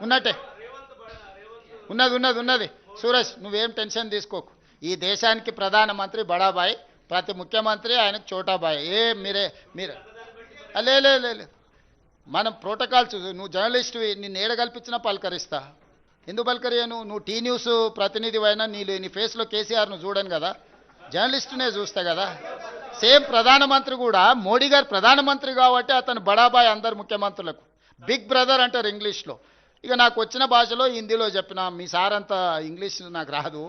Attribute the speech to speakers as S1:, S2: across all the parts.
S1: ఉన్నట్టే ఉన్నది ఉన్నది ఉన్నది. సూరజ్ నువ్వేం టెన్షన్ తీసుకోకు. ఈ దేశానికి ప్రధానమంత్రి బడాబాయ్, ప్రతి ముఖ్యమంత్రి ఆయనకు చోటాబాయ్. మీరు లే లే లే లే. మనం ప్రోటోకాల్స్, నువ్వు జర్నలిస్ట్వి, నిన్ను ఏడ కల్పించినా పలకరిస్తా. ఎందుకు పలకరియను? నువ్వు టీ న్యూస్ ప్రతినిధి అయినా నీ ఫేస్లో కేసీఆర్ను చూడను కదా, జర్నలిస్టునే చూస్తా కదా. సేమ్ ప్రధానమంత్రి కూడా, మోడీ గారు ప్రధానమంత్రి కాబట్టి అతను బడాబాయ్ అందరు ముఖ్యమంత్రులకు. బిగ్ బ్రదర్ అంటారు ఇంగ్లీష్లో. ఇక నాకు వచ్చిన భాషలో హిందీలో చెప్పిన, మీ సార్ అంత ఇంగ్లీష్ నాకు రాదు.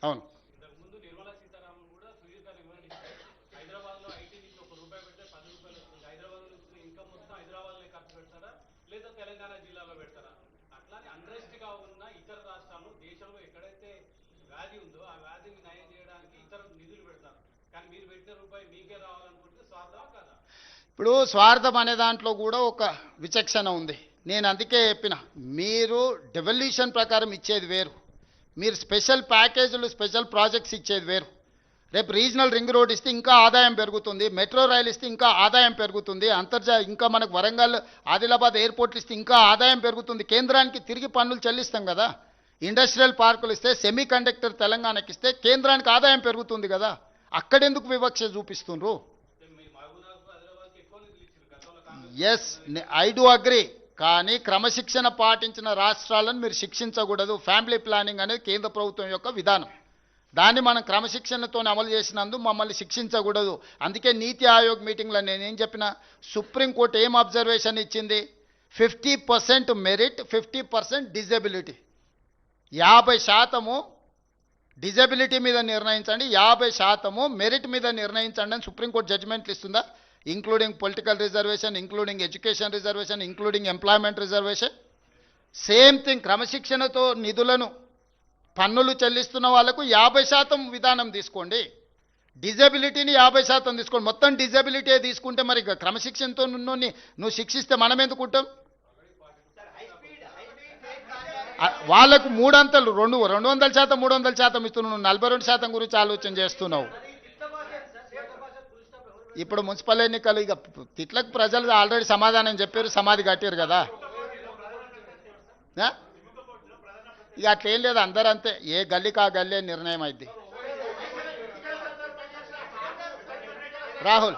S1: అవును ఇప్పుడు స్వార్థం అనే దాంట్లో కూడా ఒక విచక్షణ ఉంది. నేను అందుకే చెప్పిన, మీరు డెవల్యూషన్ ప్రకారం ఇచ్చేది వేరు, మీరు స్పెషల్ ప్యాకేజీలు స్పెషల్ ప్రాజెక్ట్స్ ఇచ్చేది వేరు. రేపు రీజనల్ రింగ్ రోడ్ ఇస్తే ఇంకా ఆదాయం పెరుగుతుంది, మెట్రో రైలు ఇస్తే ఇంకా ఆదాయం పెరుగుతుంది, ఇంకా మనకు వరంగల్ ఆదిలాబాద్ ఎయిర్పోర్ట్లు ఇస్తే ఇంకా ఆదాయం పెరుగుతుంది. కేంద్రానికి తిరిగి పన్నులు చెల్లిస్తాం కదా. ఇండస్ట్రియల్ పార్కులు ఇస్తే, సెమీ కండక్టర్ తెలంగాణకి ఇస్తే కేంద్రానికి ఆదాయం పెరుగుతుంది కదా. అక్కడెందుకు వివక్ష చూపిస్తుండ్రు? Yes, I do agree. కానీ క్రమశిక్షణ పాటించిన రాష్ట్రాలను మీరు శిక్షించకూడదు. ఫ్యామిలీ ప్లానింగ్ అనేది కేంద్ర ప్రభుత్వం యొక్క విధానం. దాన్ని మనం క్రమశిక్షణతో అమలు చేసినందుకు మమ్మల్ని శిక్షించకూడదు. అందుకే నీతి ఆయోగ్ మీటింగ్లో నేనేం చెప్పిన, సుప్రీంకోర్టు ఏం అబ్జర్వేషన్ ఇచ్చింది? 50% మెరిట్, 50% డిజబిలిటీ. 50% డిజబిలిటీ మీద నిర్ణయించండి, 50% మెరిట్ మీద నిర్ణయించండి అని సుప్రీంకోర్టు జడ్జిమెంట్లు ఇస్తుందా? Including political reservation, including education reservation, including employment reservation. Same thing, క్రమశిక్షణతో నిధులను పన్నులు చెల్లిస్తున్న వాళ్ళకు 50% విధానం తీసుకోండి, డిజబిలిటీని 50% తీసుకోండి. మొత్తం డిజబిలిటీ తీసుకుంటే మరి క్రమశిక్షణతో నువ్వు శిక్షిస్తే మనం ఎందుకుంటాం? వాళ్ళకు 300 200% 300% ఇస్తున్నావు, నువ్వు 42% గురించి ఆలోచన చేస్తున్నావు. ఇప్పుడు మున్సిపల్ ఎన్నికలు, ఇక తిట్లకు ప్రజలు ఆల్రెడీ సమాధానం చెప్పారు, సమాధి కట్టారు కదా. ఇక అట్లేం లేదు, అందరూ అంతే, ఏ గల్లీకి ఆ గల్లీ నిర్ణయం అయింది. రాహుల్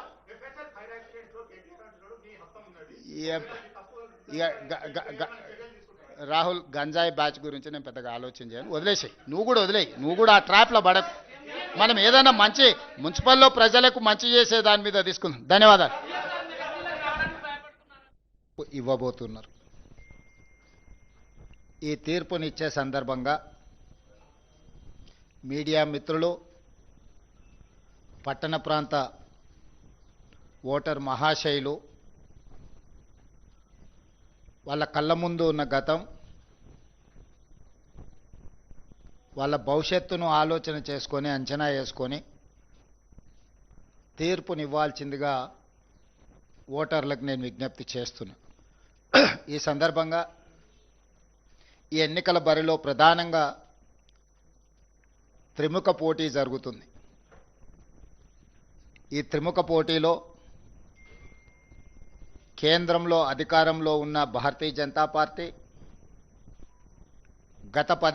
S1: రాహుల్ గంజాయి బ్యాచ్ గురించి నేను పెద్దగా ఆలోచన చేయను, వదిలేసాయి. నువ్వు కూడా వదిలేయి, నువ్వు కూడా ఆ ట్రాప్లో పడకు. మనం ఏదైనా మంచి మున్సిపల్లో ప్రజలకు మంచి చేసే దాని మీద తీసుకుందాం. ధన్యవాదాలు. ఇవ్వబోతున్నారు. ఈ తీర్పునిచ్చే సందర్భంగా మీడియా మిత్రులు, పట్టణ ప్రాంత ఓటర్ మహాశైలు, వాళ్ళ కళ్ళ ముందు ఉన్న గతం, వాళ్ళ భవిష్యత్తును ఆలోచన చేసుకొని, అంచనా వేసుకొని తీర్పునివ్వాల్సిందిగా ఓటర్లకు నేను విజ్ఞప్తి చేస్తున్నా. ఈ సందర్భంగా ఈ ఎన్నికల బరిలో ప్రధానంగా త్రిముఖ పోటీ జరుగుతుంది. ఈ త్రిముఖ పోటీలో కేంద్రంలో అధికారంలో ఉన్న భారతీయ జనతా పార్టీ గత